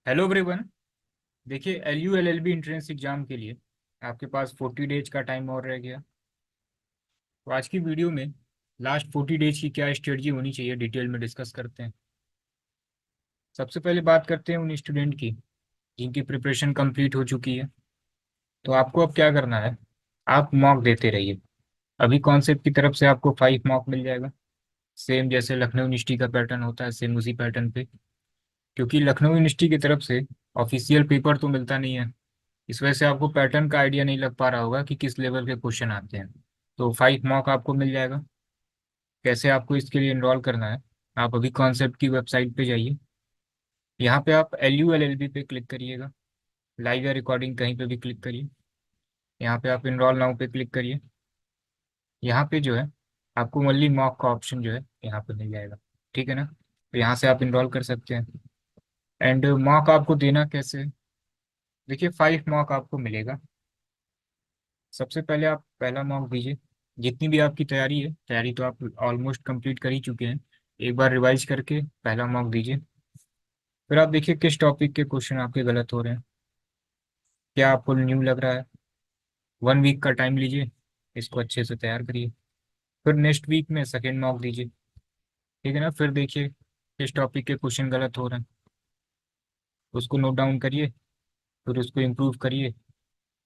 Hello everyone. देखिए, LULLB entrance exam के लिए आपके पास 40 डेज का टाइम और रह गया। तो आज की वीडियो में लास्ट 40 डेज की क्या स्ट्रेटजी होनी चाहिए डिटेल में डिस्कस करते हैं। सबसे पहले बात करते हैं उन स्टूडेंट की जिनकी प्रिपरेशन कंप्लीट हो चुकी है। तो आपको अब क्या करना है, आप मॉक देते रहिए। अभी कॉन्सेप्ट की तरफ से आपको 5 मॉक मिल जाएगा, सेम जैसे लखनऊ यूनिवर्सिटी का पैटर्न होता है, सेम उसी पैटर्न पे। क्योंकि लखनऊ यूनिवर्सिटी की तरफ से ऑफिशियल पेपर तो मिलता नहीं है, इस वजह से आपको पैटर्न का आइडिया नहीं लग पा रहा होगा कि किस लेवल के क्वेश्चन आते हैं। तो 5 मॉक आपको मिल जाएगा। कैसे आपको इसके लिए इनरोल करना है, आप अभी कॉन्सेप्ट की वेबसाइट पे जाइए। यहाँ पे आप LULLB पे क्लिक करिएगा, लाइव या रिकॉर्डिंग कहीं पे भी क्लिक करिए। यहाँ पे आप इनरोल नाउ पे क्लिक करिए। यहाँ पे जो है आपको ओनली मॉक का ऑप्शन जो है यहाँ पे मिल जाएगा। ठीक है ना, तो यहाँ से आप इनरोल कर सकते हैं। एंड मॉक आपको देना कैसे है? देखिए, 5 मॉक आपको मिलेगा। सबसे पहले आप पहला मॉक दीजिए। जितनी भी आपकी तैयारी है, तैयारी तो आप ऑलमोस्ट कंप्लीट कर ही चुके हैं, एक बार रिवाइज करके पहला मॉक दीजिए। फिर आप देखिए किस टॉपिक के क्वेश्चन आपके गलत हो रहे हैं, क्या आपको न्यू लग रहा है। 1 वीक का टाइम लीजिए, इसको अच्छे से तैयार करिए। फिर नेक्स्ट वीक में सेकेंड मॉक दीजिए। ठीक है ना, फिर देखिए किस टॉपिक के क्वेश्चन गलत हो रहे हैं, उसको नोट डाउन करिए, फिर उसको इम्प्रूव करिए।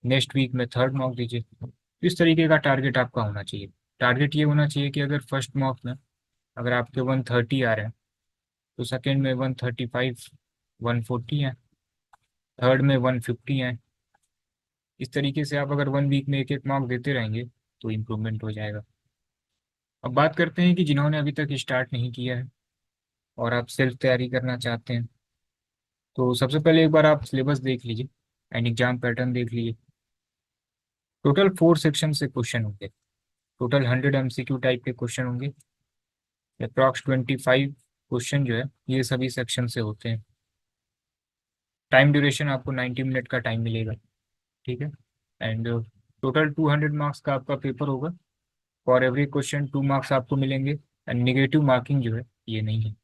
नेक्स्ट वीक में थर्ड मॉक दीजिए। इस तरीके का टारगेट आपका होना चाहिए। टारगेट ये होना चाहिए कि अगर फर्स्ट मॉक में अगर आपके 130 आ रहे हैं, तो सेकेंड में 135, 140 है, थर्ड में 150 है। इस तरीके से आप अगर 1 वीक में एक एक मार्क देते रहेंगे तो इम्प्रूवमेंट हो जाएगा। अब बात करते हैं कि जिन्होंने अभी तक स्टार्ट नहीं किया है और आप सेल्फ तैयारी करना चाहते हैं, तो सबसे पहले एक बार आप सिलेबस देख लीजिए एंड एग्जाम पैटर्न देख लीजिए। टोटल 4 सेक्शन से क्वेश्चन होंगे, टोटल 100 MCQ टाइप के क्वेश्चन होंगे। अप्रॉक्स 25 क्वेश्चन जो है ये सभी सेक्शन से होते हैं। टाइम ड्यूरेशन आपको 90 मिनट का टाइम मिलेगा। ठीक है, एंड टोटल 200 मार्क्स का आपका पेपर होगा। फॉर एवरी क्वेश्चन 2 मार्क्स आपको मिलेंगे एंड निगेटिव मार्किंग जो है ये नहीं है।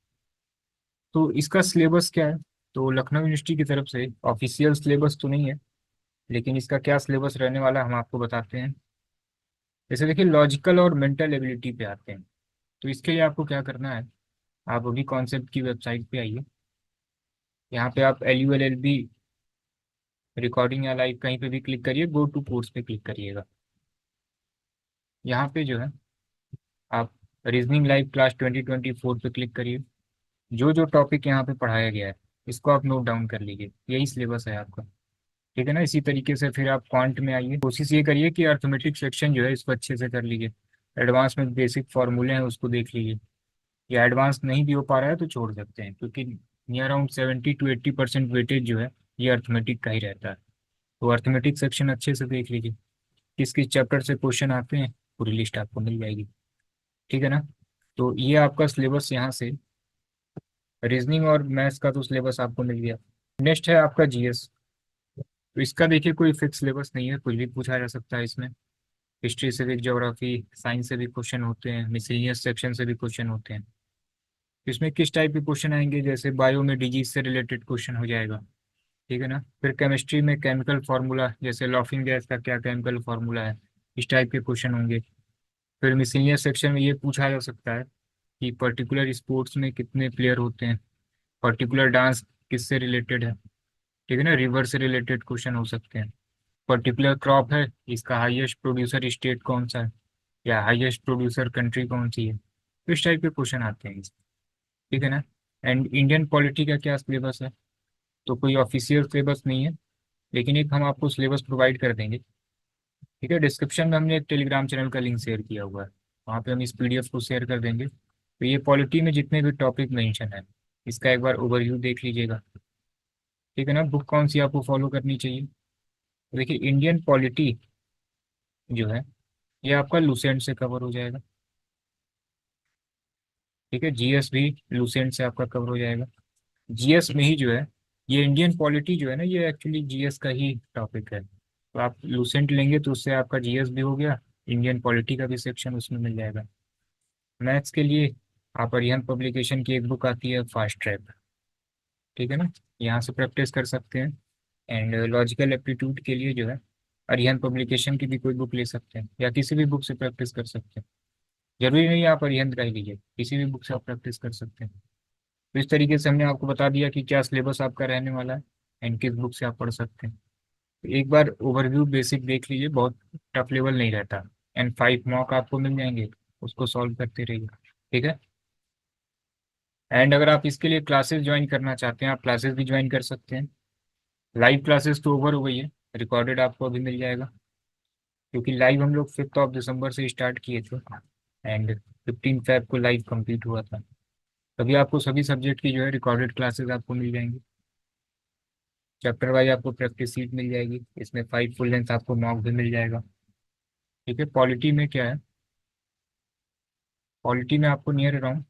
तो इसका सिलेबस क्या है, तो लखनऊ यूनिवर्सिटी की तरफ से ऑफिशियल सिलेबस तो नहीं है, लेकिन इसका क्या सिलेबस रहने वाला है हम आपको बताते हैं। जैसे देखिए, लॉजिकल और मेंटल एबिलिटी पे आते हैं। तो इसके लिए आपको क्या करना है, आप अभी कॉन्सेप्ट की वेबसाइट पे आइए। यहाँ पे आप LULLB रिकॉर्डिंग या लाइव कहीं पे भी क्लिक करिए, गो टू कोर्स पे क्लिक करिएगा। यहाँ पे जो है आप रीजनिंग लाइव क्लास 2024 पे क्लिक करिए। जो जो टॉपिक यहाँ पे पढ़ाया गया है इसको आप नोट डाउन कर लीजिए, यही सिलेबस है आपका। ठीक है ना, इसी तरीके से फिर आप क्वांट में आइए। कोशिश ये करिए कि अर्थमेटिक सेक्शन जो है इसको अच्छे से कर लीजिए। एडवांस में बेसिक फार्मूले हैं उसको देख लीजिए। या एडवांस नहीं भी हो पा रहा है तो छोड़ सकते हैं, क्योंकि नियर अराउंड 70 to 80% वेटेज जो है ये अर्थमेटिक का ही रहता है। तो अर्थमेटिक सेक्शन अच्छे से देख लीजिए, किस किस चैप्टर से क्वेश्चन आते हैं पूरी लिस्ट आपको मिल जाएगी। ठीक है ना, तो ये आपका सिलेबस यहाँ से रीजनिंग और मैथ्स का तो सिलेबस आपको मिल गया। नेक्स्ट है आपका GS। तो इसका देखिए कोई फिक्स सिलेबस नहीं है, कुछ भी पूछा जा सकता है इसमें। हिस्ट्री, सिविक, ज्योग्राफी, साइंस से भी क्वेश्चन होते हैं, मिसलिनियस सेक्शन से भी क्वेश्चन होते हैं। तो इसमें किस टाइप के क्वेश्चन आएंगे, जैसे बायो में डिजीज से रिलेटेड क्वेश्चन हो जाएगा। ठीक है ना, फिर केमिस्ट्री में केमिकल फार्मूला, जैसे लॉफिंग गैस का क्या केमिकल फार्मूला है, इस टाइप के क्वेश्चन होंगे। फिर मिसलिनियस सेक्शन में ये पूछा जा सकता है कि पर्टिकुलर स्पोर्ट्स में कितने प्लेयर होते हैं, पर्टिकुलर डांस किससे रिलेटेड है। ठीक है ना, रिवर से रिलेटेड क्वेश्चन हो सकते हैं। पर्टिकुलर क्रॉप है, इसका हाईएस्ट प्रोड्यूसर स्टेट कौन सा है, या हाईएस्ट प्रोड्यूसर कंट्री कौन सी है। तो इस टाइप के क्वेश्चन आते हैं। ठीक है ना, एंड इंडियन पॉलिटी का क्या सिलेबस है, तो कोई ऑफिशियल सिलेबस नहीं है, लेकिन एक हम आपको सिलेबस प्रोवाइड कर देंगे। ठीक है, डिस्क्रिप्शन में हमने एक टेलीग्राम चैनल का लिंक शेयर किया हुआ है, वहाँ पे हम इस PDF को शेयर कर देंगे। तो ये पॉलिटी में जितने भी टॉपिक मेंशन है इसका एक बार ओवरव्यू देख लीजिएगा। ठीक है ना, बुक कौन सी आपको फॉलो करनी चाहिए, तो देखिए इंडियन पॉलिटी जो है ये आपका लूसेंट से कवर हो जाएगा। ठीक है, GS भी लूसेंट से आपका कवर हो जाएगा। GS में ही जो है ये इंडियन पॉलिटी जो है ना, ये एक्चुअली GS का ही टॉपिक है। तो आप लूसेंट लेंगे तो उससे आपका GS भी हो गया, इंडियन पॉलिटी का भी सेक्शन उसमें मिल जाएगा। मैथ्स के लिए आप अरिहंत पब्लिकेशन की एक बुक आती है फास्ट ट्रैक। ठीक है ना, यहाँ से प्रैक्टिस कर सकते हैं। एंड लॉजिकल एप्टीट्यूड के लिए जो है अरिहंत पब्लिकेशन की भी कोई बुक ले सकते हैं, या किसी भी बुक से प्रैक्टिस कर सकते हैं। जरूरी नहीं आप अरिहंत का ही लीजिए, किसी भी बुक से आप प्रैक्टिस कर सकते हैं। तो इस तरीके से हमने आपको बता दिया कि क्या सिलेबस आपका रहने वाला है एंड किस बुक से आप पढ़ सकते हैं। तो एक बार ओवरव्यू बेसिक देख लीजिए, बहुत टफ लेवल नहीं रहता। एंड 5 मॉक आपको मिल जाएंगे, उसको सॉल्व करते रहिए। ठीक है। एंड अगर आप इसके लिए क्लासेस ज्वाइन करना चाहते हैं, आप क्लासेस भी ज्वाइन कर सकते हैं। लाइव क्लासेस तो ओवर हो गई है, रिकॉर्डेड आपको अभी मिल जाएगा, क्योंकि लाइव हम लोग 5 दिसंबर से स्टार्ट किए थे एंड 15 फेब को लाइव कंप्लीट हुआ था। तभी आपको सभी सब्जेक्ट की जो है रिकॉर्डेड क्लासेस आपको मिल जाएंगी। चैप्टर वाइज आपको प्रैक्टिस सीट मिल जाएगी, इसमें 5 फुल लेंथ आपको मॉक भी मिल जाएगा। ठीक है। पॉलिटी में क्या है, पॉलिटी में आपको नियर अराउंड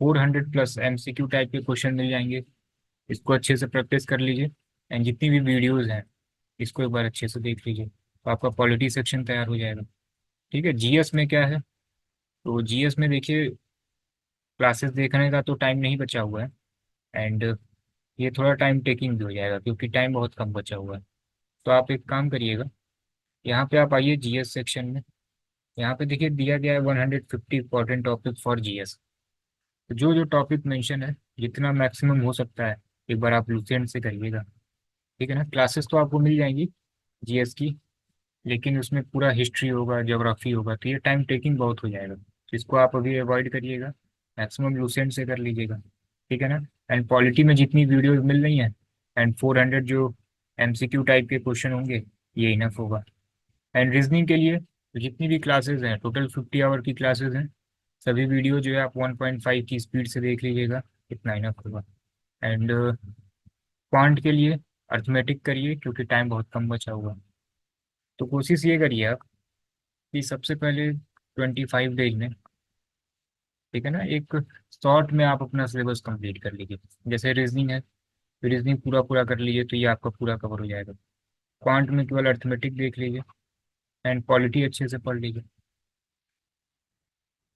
400+ MCQ टाइप के क्वेश्चन मिल जाएंगे। इसको अच्छे से प्रैक्टिस कर लीजिए एंड जितनी भी वीडियोज़ हैं इसको एक बार अच्छे से देख लीजिए, तो आपका पॉलिटी सेक्शन तैयार हो जाएगा। ठीक है। जीएस में क्या है, तो जीएस में देखिए क्लासेस देखने का तो टाइम नहीं बचा हुआ है एंड ये थोड़ा टाइम टेकिंग भी हो जाएगा, क्योंकि टाइम बहुत कम बचा हुआ है। तो आप एक काम करिएगा, यहाँ पे आप आइए जीएस सेक्शन में। यहाँ पे देखिए दिया गया है 150 इंपॉर्टेंट टॉपिक फॉर जीएस। तो जो जो टॉपिक मेंशन है, जितना मैक्सिमम हो सकता है एक बार आप लुसेंट से करिएगा। ठीक है ना। क्लासेस तो आपको मिल जाएंगी जीएस की, लेकिन उसमें पूरा हिस्ट्री होगा, ज्योग्राफी होगा, तो ये टाइम टेकिंग बहुत हो जाएगा, तो इसको आप अभी अवॉइड करिएगा, मैक्सिमम लुसेंट से कर लीजिएगा। ठीक है ना। एंड पॉलिटी में जितनी वीडियोज मिल रही हैं एंड 400 जो एमसीक्यू टाइप के क्वेश्चन होंगे, ये इनफ होगा। एंड रीजनिंग के लिए तो जितनी भी क्लासेस हैं, टोटल 50 आवर की क्लासेस हैं, सभी वीडियो जो है आप 1.5 की स्पीड से देख लीजिएगा, इतना इनफ होगा। एंड क्वांट के लिए अर्थमेटिक करिए, क्योंकि टाइम बहुत कम बचा हुआ है। तो कोशिश ये करिए आप कि सबसे पहले 25 डेज में, ठीक है ना, एक शॉर्ट में आप अपना सिलेबस कंप्लीट कर लीजिए। जैसे रीजनिंग है, तो रीजनिंग पूरा पूरा कर लीजिए, तो ये आपका पूरा कवर हो जाएगा। क्वांट में केवल अर्थमेटिक देख लीजिए एंड पॉलिटी अच्छे से पढ़ लीजिए।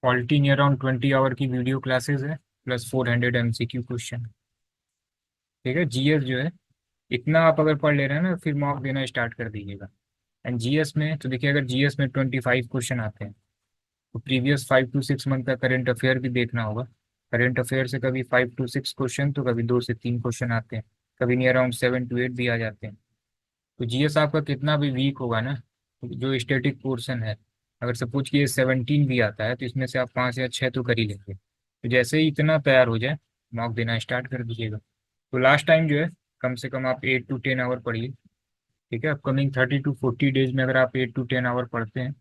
पॉलिटी नियर अराउंड 20 आवर की वीडियो क्लासेस है, प्लस 400 MCQ क्वेश्चन। ठीक है। जीएस जो है, इतना आप अगर पढ़ ले रहे हैं ना, फिर मॉक देना स्टार्ट कर दीजिएगा। एंड जीएस में तो देखिए, अगर जीएस में 25 क्वेश्चन आते हैं, तो प्रीवियस 5 to 6 मंथ का करंट अफेयर भी देखना होगा। करंट अफेयर से कभी 5 to 6 क्वेश्चन, तो कभी 2 से 3 क्वेश्चन आते हैं, कभी नियर अराउंड 7 to 8 भी आ जाते हैं। तो जीएस आपका कितना भी वीक होगा ना, जो स्टेटिक पोर्शन है, अगर सपोज कि ये 17 भी आता है, तो इसमें से आप 5 या 6 तो कर ही लेंगे। तो जैसे ही इतना तैयार हो जाए, मॉक देना स्टार्ट कर दीजिएगा। तो लास्ट टाइम जो है, कम से कम आप 8 to 10 आवर पढ़िए। ठीक है। अपकमिंग 30 to 40 डेज में अगर आप 8 to 10 आवर पढ़ते हैं,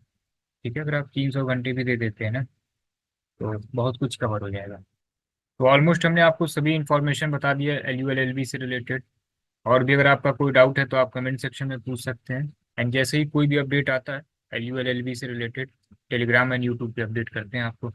ठीक है, अगर आप 300 घंटे भी दे देते हैं ना, तो बहुत कुछ कवर हो जाएगा। तो ऑलमोस्ट हमने आपको सभी इन्फॉर्मेशन बता दिया है LULLB से रिलेटेड। और भी अगर आपका कोई डाउट है तो आप कमेंट सेक्शन में पूछ सकते हैं। एंड जैसे ही कोई भी अपडेट आता है LULLB से रिलेटेड, टेलीग्राम एंड यूट्यूब पे अपडेट करते हैं आपको।